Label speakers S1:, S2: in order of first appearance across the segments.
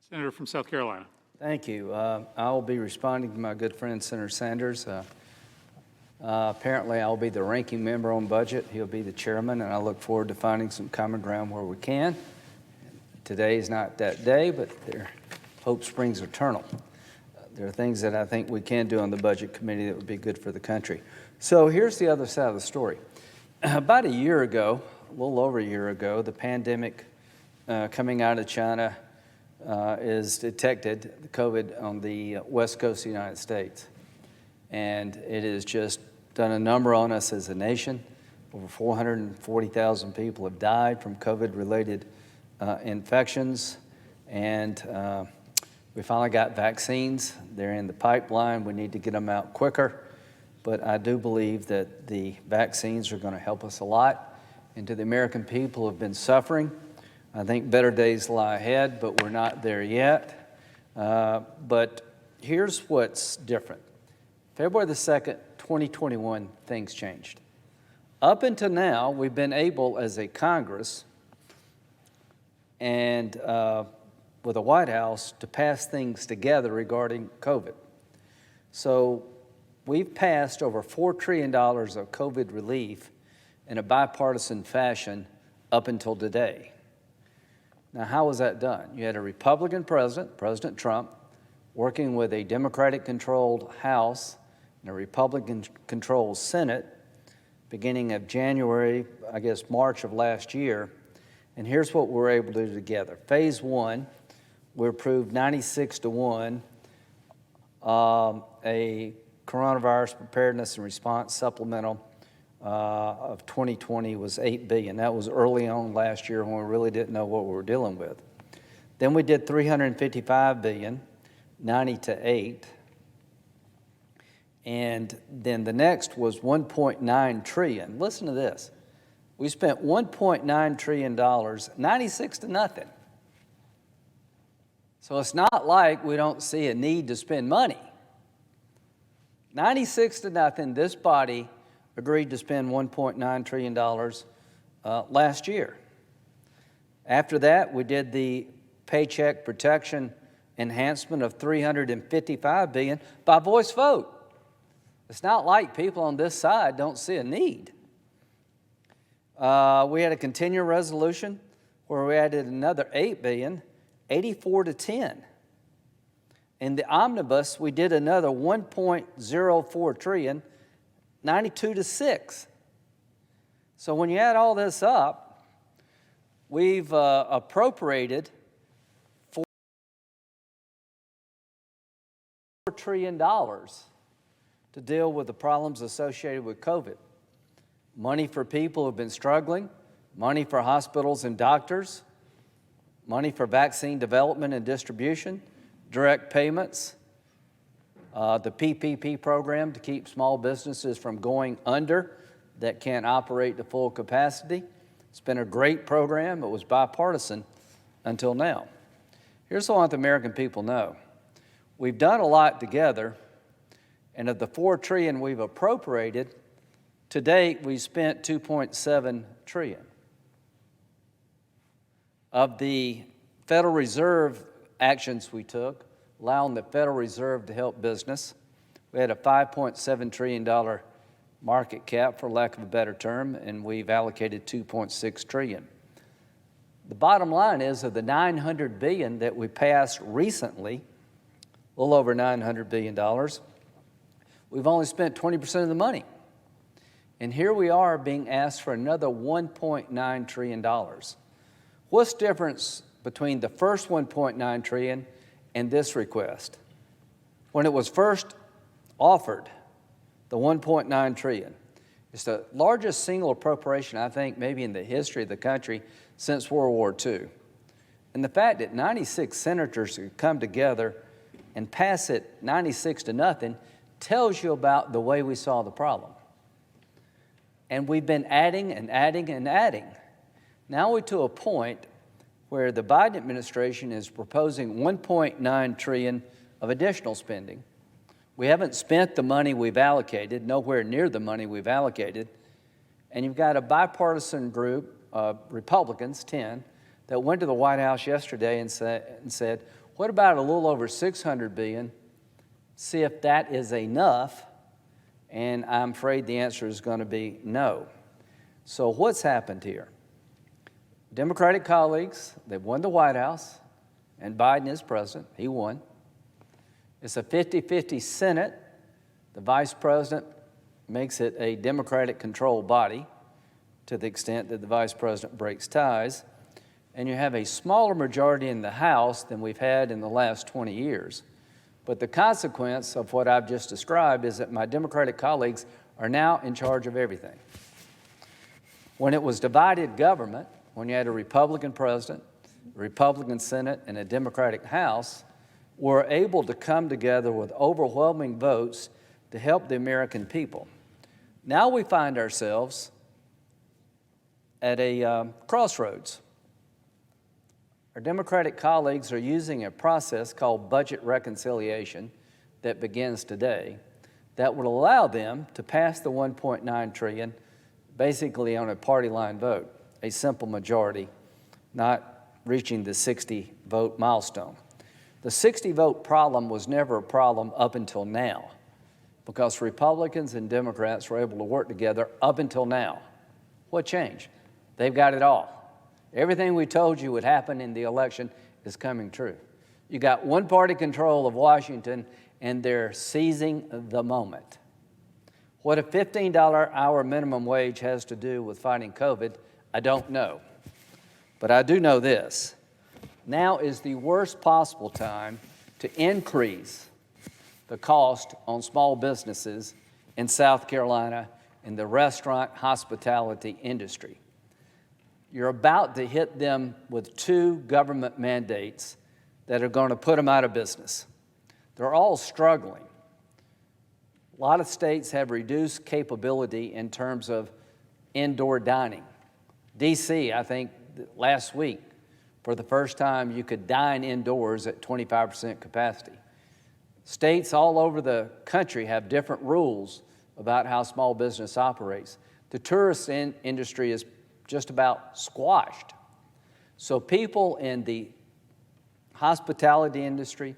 S1: Senator from South Carolina.
S2: Thank you. I will be responding to my good friend, Senator Sanders. Apparently, I'll be the ranking member on budget. He'll be the chairman, and I look forward to finding some common ground where we can. Today is not that day, but hope springs eternal. There are things that I think we can do on the Budget Committee that would be good for the country. So here's the other side of the story. About a year ago, a little over a year ago, the pandemic coming out of China is detected, the COVID, on the west coast of the United States. And it has just done a number on us as a nation. Over 440,000 people have died from COVID-related infections. And we finally got vaccines. They're in the pipeline. We need to get them out quicker. But I do believe that the vaccines are going to help us a lot. And to the American people who have been suffering, I think better days lie ahead, but we're not there yet. But here's what's different. February the 2nd, 2021, things changed. Up until now, we've been able, as a Congress and with the White House, to pass things together regarding COVID. So we've passed over $4 trillion of COVID relief in a bipartisan fashion up until today. Now, how was that done? You had a Republican president, President Trump, working with a Democratic-controlled House and a Republican-controlled Senate beginning of January, I guess March of last year. And here's what we were able to do together. Phase one, we approved 96-1, a coronavirus preparedness and response supplemental of 2020 was $8 billion. That was early on last year when we really didn't know what we were dealing with. Then we did $355 billion, 90-8. And then the next was $1.9 trillion. Listen to this. We spent $1.9 trillion, 96-0. So it's not like we don't see a need to spend money. 96-0, this body agreed to spend $1.9 trillion last year. After that, we did the Paycheck Protection Enhancement of $355 billion by voice vote. It's not like people on this side don't see a need. We had a continuing resolution where we added another $8 billion, 84-10. In the omnibus, we did another $1.04 trillion, 92-6. So when you add all this up, we've appropriated $4 trillion to deal with the problems associated with COVID. Money for people who have been struggling, money for hospitals and doctors, money for vaccine development and distribution, direct payments, the PPP program to keep small businesses from going under that can't operate to full capacity. It's been a great program. It was bipartisan until now. Here's what I want the American people to know. We've done a lot together, and of the $4 trillion we've appropriated, to date we spent $2.7 trillion. Of the Federal Reserve actions we took, allowing the Federal Reserve to help business, we had a $5.7 trillion market cap, for lack of a better term, and we've allocated $2.6 trillion. The bottom line is, of the $900 billion that we passed recently, a little over $900 billion, we've only spent 20% of the money. And here we are being asked for another $1.9 trillion. What's the difference between the first $1.9 trillion and this request? When it was first offered, the $1.9 trillion, it's the largest single appropriation, I think, maybe in the history of the country since World War II. And the fact that 96 senators could come together and pass it 96-0 tells you about the way we saw the problem. And we've been adding and adding and adding. Now we're to a point where the Biden administration is proposing $1.9 trillion of additional spending. We haven't spent the money we've allocated, nowhere near the money we've allocated. And you've got a bipartisan group, Republicans, 10, that went to the White House yesterday and said, What about a little over $600 billion? See if that is enough, and I'm afraid the answer is going to be no. So what's happened here? Democratic colleagues, they've won the White House, and Biden is president. He won. It's a 50-50 Senate. The vice president makes it a Democratic-controlled body to the extent that the vice president breaks ties. And you have a smaller majority in the House than we've had in the last 20 years. But the consequence of what I've just described is that my Democratic colleagues are now in charge of everything. When it was divided government, when you had a Republican president, a Republican Senate, and a Democratic House, were able to come together with overwhelming votes to help the American people. Now we find ourselves at a crossroads. Our Democratic colleagues are using a process called budget reconciliation that begins today that would allow them to pass the $1.9 trillion basically on a party line vote, a simple majority, not reaching the 60-vote milestone. The 60-vote problem was never a problem up until now because Republicans and Democrats were able to work together up until now. What changed? They've got it all. Everything we told you would happen in the election is coming true. You got one-party control of Washington, and they're seizing the moment. What a $15 hour minimum wage has to do with fighting COVID, I don't know. But I do know this. Now is the worst possible time to increase the cost on small businesses in South Carolina in the restaurant hospitality industry. You're about to hit them with 2 government mandates that are going to put them out of business. They're all struggling. A lot of states have reduced capability in terms of indoor dining. D.C., I think last week, for the first time, you could dine indoors at 25% capacity. States all over the country have different rules about how small business operates. The tourist industry is just about squashed. So people in the hospitality industry,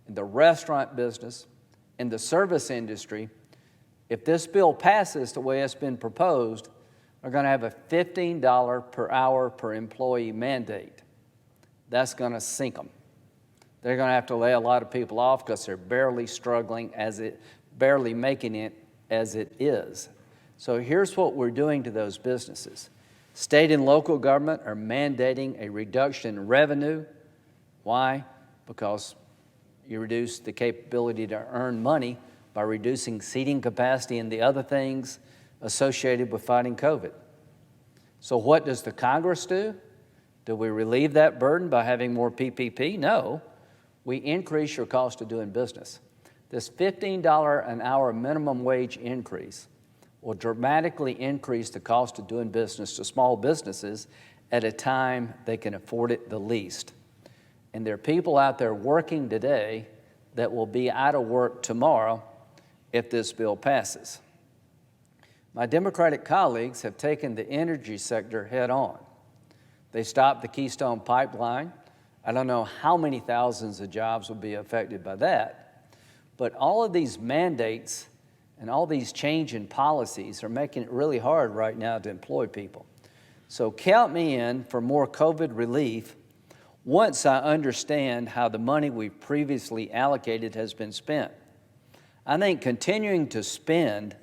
S2: in the restaurant business, in the service industry, if this bill passes the way it's been proposed, are going to have a $15 per hour per employee mandate. That's going to sink them. They're going to have to lay a lot of people off because they're barely struggling barely making it as it is. So here's what we're doing to those businesses. State and local government are mandating a reduction in revenue. Why? Because you reduce the capability to earn money by reducing seating capacity and the other things associated with fighting COVID. So what does the Congress do? Do we relieve that burden by having more PPP? No. We increase your cost of doing business. This $15 an hour minimum wage increase will dramatically increase the cost of doing business to small businesses at a time they can afford it the least. And there are people out there working today that will be out of work tomorrow if this bill passes. My Democratic colleagues have taken the energy sector head on. They stopped the Keystone Pipeline. I don't know how many thousands of jobs will be affected by that, but all of these mandates and all these change in policies are making it really hard right now to employ people. So count me in for more COVID relief once I understand how the money we've previously allocated has been spent. I think continuing to spend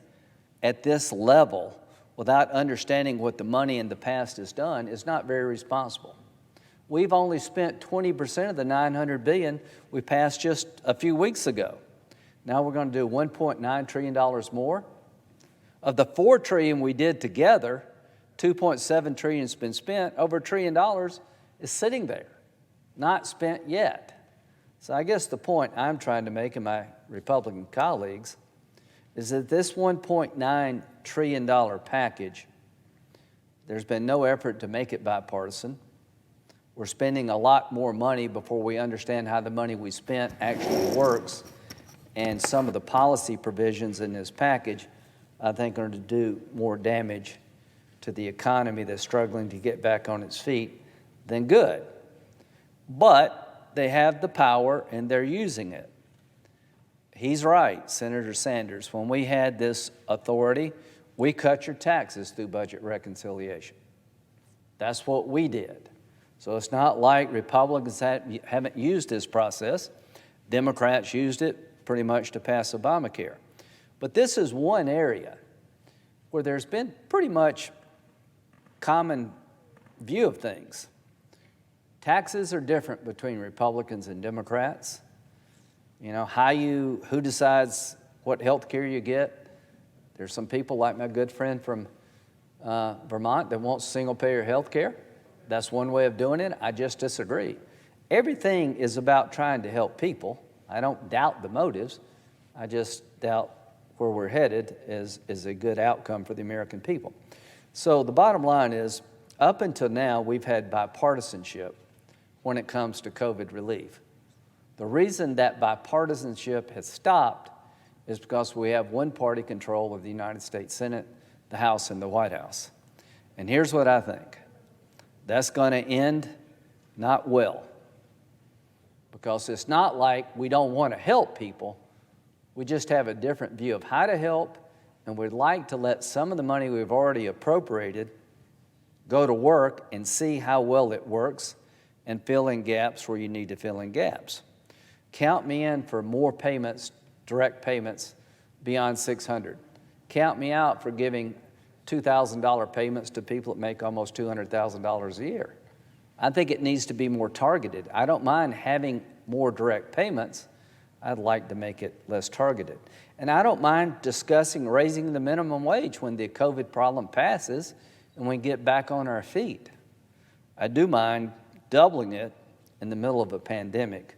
S2: at this level without understanding what the money in the past has done is not very responsible. We've only spent 20% of the $900 billion we passed just a few weeks ago. Now we're going to do $1.9 trillion more. Of the $4 trillion we did together, $2.7 trillion has been spent. Over $1 trillion is sitting there, not spent yet. So I guess the point I'm trying to make, and my Republican colleagues, is that this $1.9 trillion package, there's been no effort to make it bipartisan. We're spending a lot more money before we understand how the money we spent actually works. And some of the policy provisions in this package, I think, are going to do more damage to the economy that's struggling to get back on its feet than good. But they have the power and they're using it. He's right, Senator Sanders. When we had this authority, we cut your taxes through budget reconciliation. That's what we did. So it's not like Republicans haven't used this process. Democrats used it pretty much to pass Obamacare. But this is one area where there's been pretty much common view of things. Taxes are different between Republicans and Democrats. You know, who decides what health care you get? There's some people like my good friend from Vermont that wants single-payer health care. That's one way of doing it. I just disagree. Everything is about trying to help people. I don't doubt the motives. I just doubt where we're headed is a good outcome for the American people. So the bottom line is, up until now, we've had bipartisanship when it comes to COVID relief. The reason that bipartisanship has stopped is because we have one-party control of the United States Senate, the House, and the White House. And here's what I think. That's going to end not well, because it's not like we don't want to help people. We just have a different view of how to help, and we'd like to let some of the money we've already appropriated go to work and see how well it works and fill in gaps where you need to fill in gaps. Count me in for more payments, direct payments beyond $600. Count me out for giving $2,000 payments to people that make almost $200,000 a year. I think it needs to be more targeted. I don't mind having more direct payments. I'd like to make it less targeted. And I don't mind discussing raising the minimum wage when the COVID problem passes and we get back on our feet. I do mind doubling it in the middle of a pandemic.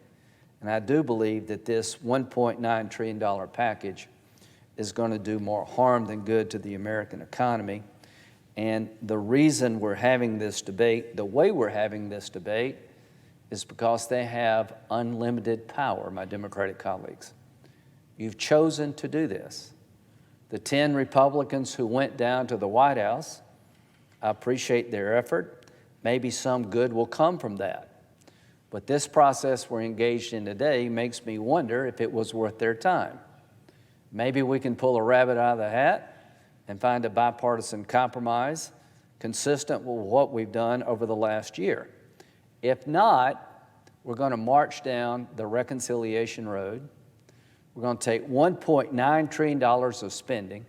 S2: And I do believe that this $1.9 trillion package is going to do more harm than good to the American economy. And the reason we're having this debate, the way we're having this debate, is because they have unlimited power, my Democratic colleagues. You've chosen to do this. The 10 Republicans who went down to the White House, I appreciate their effort. Maybe some good will come from that. But this process we're engaged in today makes me wonder if it was worth their time. Maybe we can pull a rabbit out of the hat and find a bipartisan compromise consistent with what we've done over the last year. If not, we're going to march down the reconciliation road. We're going to take $1.9 trillion of spending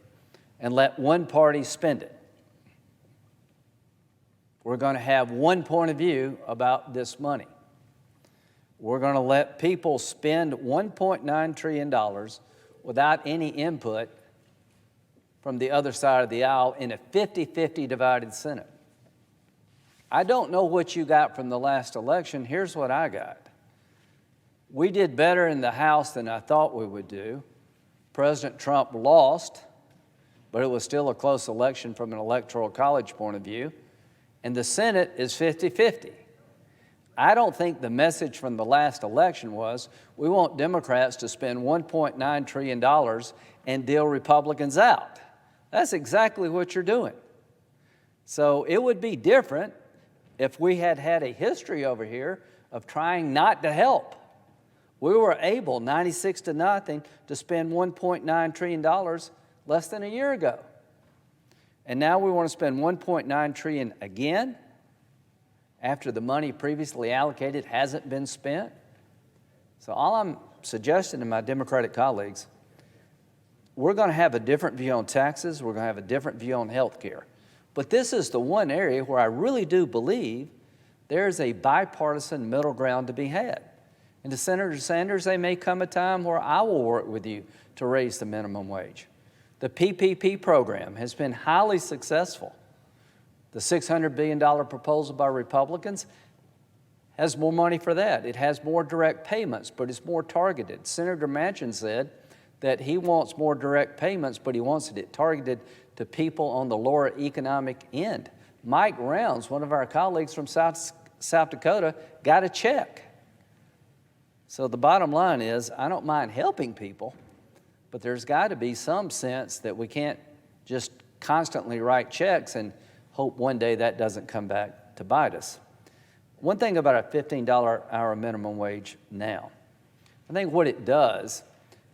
S2: and let one party spend it. We're going to have one point of view about this money. We're going to let people spend $1.9 trillion without any input from the other side of the aisle in a 50-50 divided Senate. I don't know what you got from the last election. Here's what I got. We did better in the House than I thought we would do. President Trump lost, but it was still a close election from an electoral college point of view. And the Senate is 50-50. I don't think the message from the last election was, we want Democrats to spend $1.9 trillion and deal Republicans out. That's exactly what you're doing. So it would be different if we had had a history over here of trying not to help. We were able, 96-0, to spend $1.9 trillion less than a year ago. And now we want to spend $1.9 trillion again after the money previously allocated hasn't been spent. So all I'm suggesting to my Democratic colleagues, we're going to have a different view on taxes. We're going to have a different view on health care. But this is the one area where I really do believe there's a bipartisan middle ground to be had. And to Senator Sanders, there may come a time where I will work with you to raise the minimum wage. The PPP program has been highly successful. The $600 billion proposal by Republicans has more money for that. It has more direct payments, but it's more targeted. Senator Manchin said that he wants more direct payments, but he wants it targeted to people on the lower economic end. Mike Rounds, one of our colleagues from South Dakota, got a check. So the bottom line is, I don't mind helping people, but there's got to be some sense that we can't just constantly write checks and hope one day that doesn't come back to bite us. One thing about a $15 hour minimum wage now, I think what it does,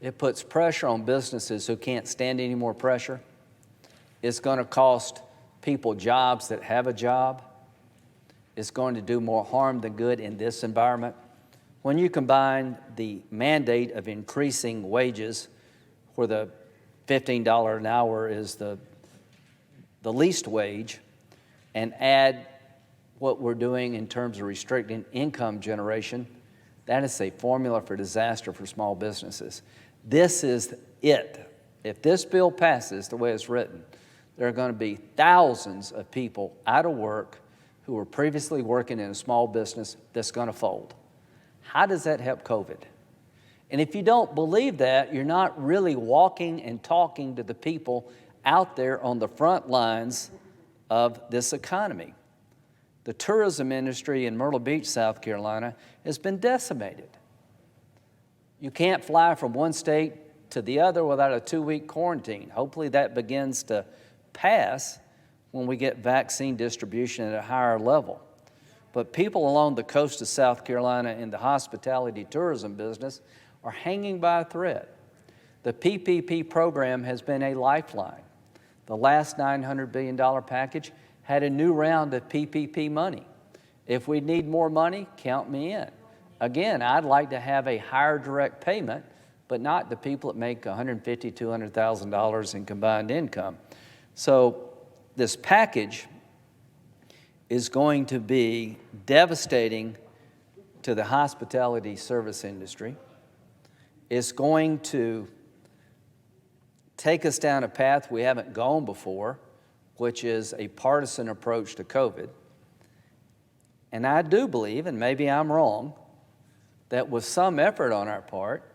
S2: it puts pressure on businesses who can't stand any more pressure. It's going to cost people jobs that have a job. It's going to do more harm than good in this environment. When you combine the mandate of increasing wages, where the $15 an hour is the least wage, and add what we're doing in terms of restricting income generation, that is a formula for disaster for small businesses. This is it. If this bill passes the way it's written, there are going to be thousands of people out of work who were previously working in a small business that's going to fold. How does that help COVID? And if you don't believe that, you're not really walking and talking to the people out there on the front lines of this economy. The tourism industry in Myrtle Beach, South Carolina, has been decimated. You can't fly from one state to the other without a 2-week quarantine. Hopefully that begins to pass when we get vaccine distribution at a higher level. But people along the coast of South Carolina in the hospitality tourism business are hanging by a thread. The PPP program has been a lifeline. The last $900 billion package had a new round of PPP money. If we need more money, count me in. Again, I'd like to have a higher direct payment, but not the people that make $150,000, $200,000 in combined income. So this package is going to be devastating to the hospitality service industry. It's going to take us down a path we haven't gone before, which is a partisan approach to COVID. And I do believe, and maybe I'm wrong, that with some effort on our part,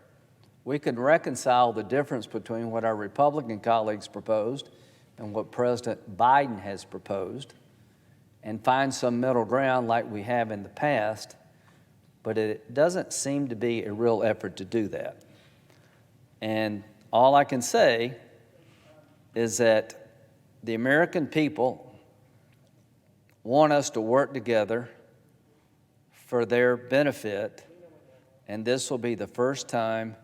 S2: we could reconcile the difference between what our Republican colleagues proposed and what President Biden has proposed and find some middle ground like we have in the past, but it doesn't seem to be a real effort to do that. And all I can say is that the American people want us to work together for their benefit, and this will be the first time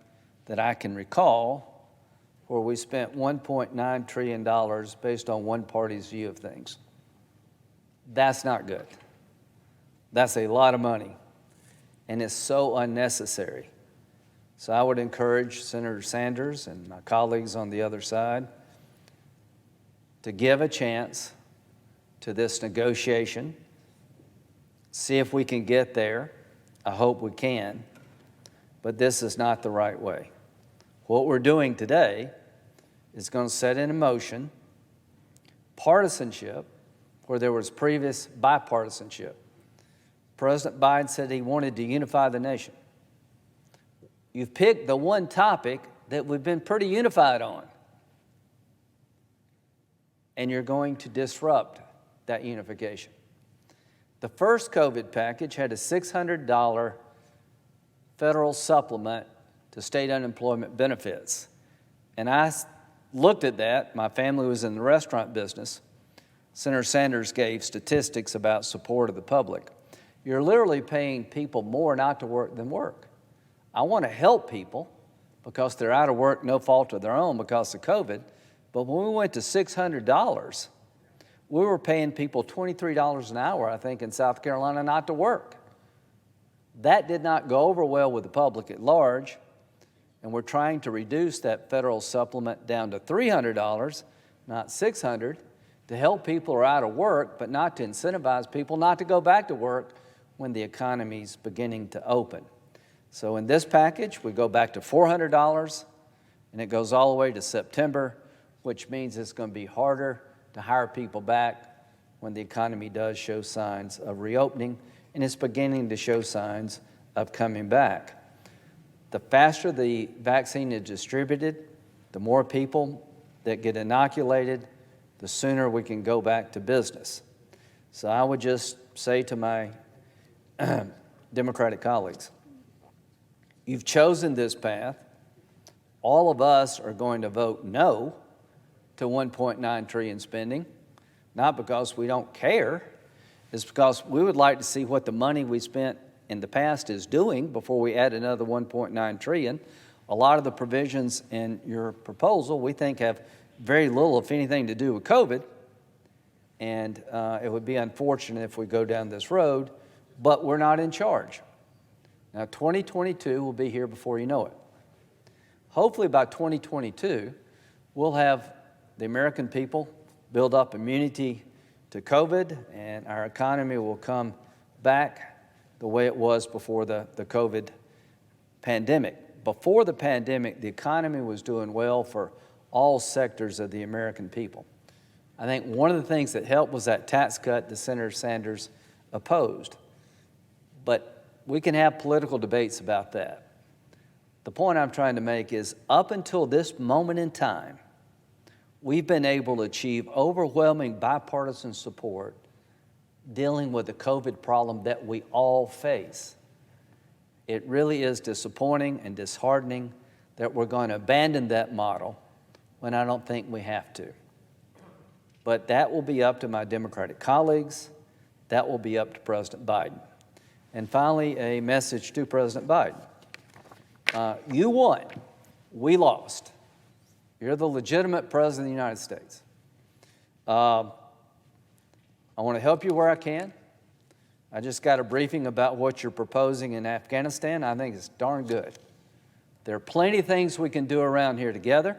S2: that I can recall where we spent $1.9 trillion based on one party's view of things. That's not good. That's a lot of money, and it's so unnecessary. So I would encourage Senator Sanders and my colleagues on the other side to give a chance to this negotiation, see if we can get there. I hope we can, but this is not the right way. What we're doing today is going to set in motion partisanship where there was previous bipartisanship. President Biden said he wanted to unify the nation. You've picked the one topic that we've been pretty unified on, and you're going to disrupt that unification. The first COVID package had a $600 federal supplement to state unemployment benefits. And I looked at that. My family was in the restaurant business. Senator Sanders gave statistics about support of the public. You're literally paying people more not to work than work. I want to help people because they're out of work, no fault of their own because of COVID. But when we went to $600, we were paying people $23 an hour, I think, in South Carolina not to work. That did not go over well with the public at large, and we're trying to reduce that federal supplement down to $300, not $600, to help people who are out of work, but not to incentivize people not to go back to work when the economy's beginning to open. So in this package, we go back to $400, and it goes all the way to September, which means it's going to be harder to hire people back when the economy does show signs of reopening, and it's beginning to show signs of coming back. The faster the vaccine is distributed, the more people that get inoculated, the sooner we can go back to business. So I would just say to my Democratic colleagues, you've chosen this path. All of us are going to vote no to $1.9 trillion spending, not because we don't care. is because we would like to see what the money we spent in the past is doing before we add another 1.9 trillion. A lot of the provisions in your proposal we think have very little, if anything, to do with COVID, and it would be unfortunate if we go down this road, but we're not in charge. Now, 2022 will be here before you know it. Hopefully by 2022, we'll have the American people build up immunity to COVID, and our economy will come back the way it was before the COVID pandemic. Before the pandemic, the economy was doing well for all sectors of the American people. I think one of the things that helped was that tax cut that Senator Sanders opposed. But we can have political debates about that. The point I'm trying to make is up until this moment in time, we've been able to achieve overwhelming bipartisan support dealing with the COVID problem that we all face. It really is disappointing and disheartening that we're going to abandon that model when I don't think we have to. But that will be up to my Democratic colleagues. That will be up to President Biden. And finally, a message to President Biden. You won. We lost. You're the legitimate president of the United States. I want to help you where I can. I just got a briefing about what you're proposing in Afghanistan. I think it's darn good. There are plenty of things we can do around here together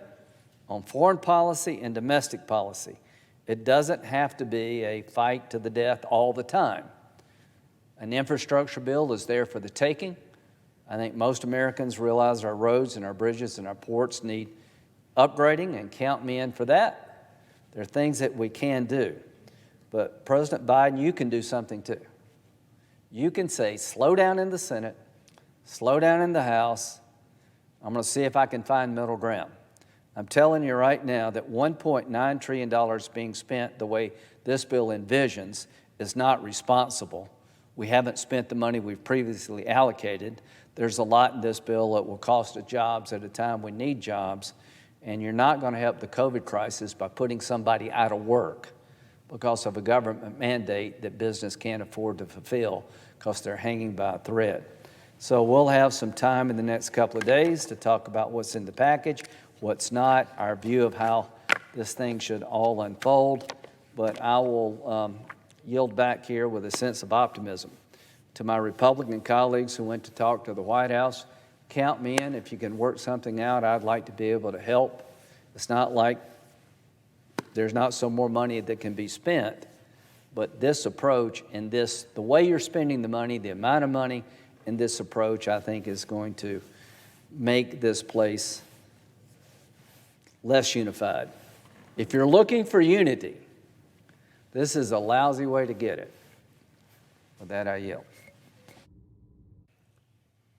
S2: on foreign policy and domestic policy. It doesn't have to be a fight to the death all the time. An infrastructure bill is there for the taking. I think most Americans realize our roads and our bridges and our ports need upgrading, and count me in for that. There are things that we can do. But President Biden, you can do something too. You can say, slow down in the Senate, slow down in the House. I'm going to see if I can find middle ground. I'm telling you right now that $1.9 trillion being spent the way this bill envisions is not responsible. We haven't spent the money we've previously allocated. There's a lot in this bill that will cost us jobs at a time we need jobs, and you're not going to help the COVID crisis by putting somebody out of work because of a government mandate that business can't afford to fulfill because they're hanging by a thread. So we'll have some time in the next couple of days to talk about what's in the package, what's not, our view of how this thing should all unfold. But I will yield back here with a sense of optimism. To my Republican colleagues who went to talk to the White House, count me in. If you can work something out, I'd like to be able to help. It's not like there's not some more money that can be spent, but this approach and the way you're spending the money, the amount of money in this approach, I think is going to make this place less unified. If you're looking for unity, this is a lousy way to get it. With that, I yield.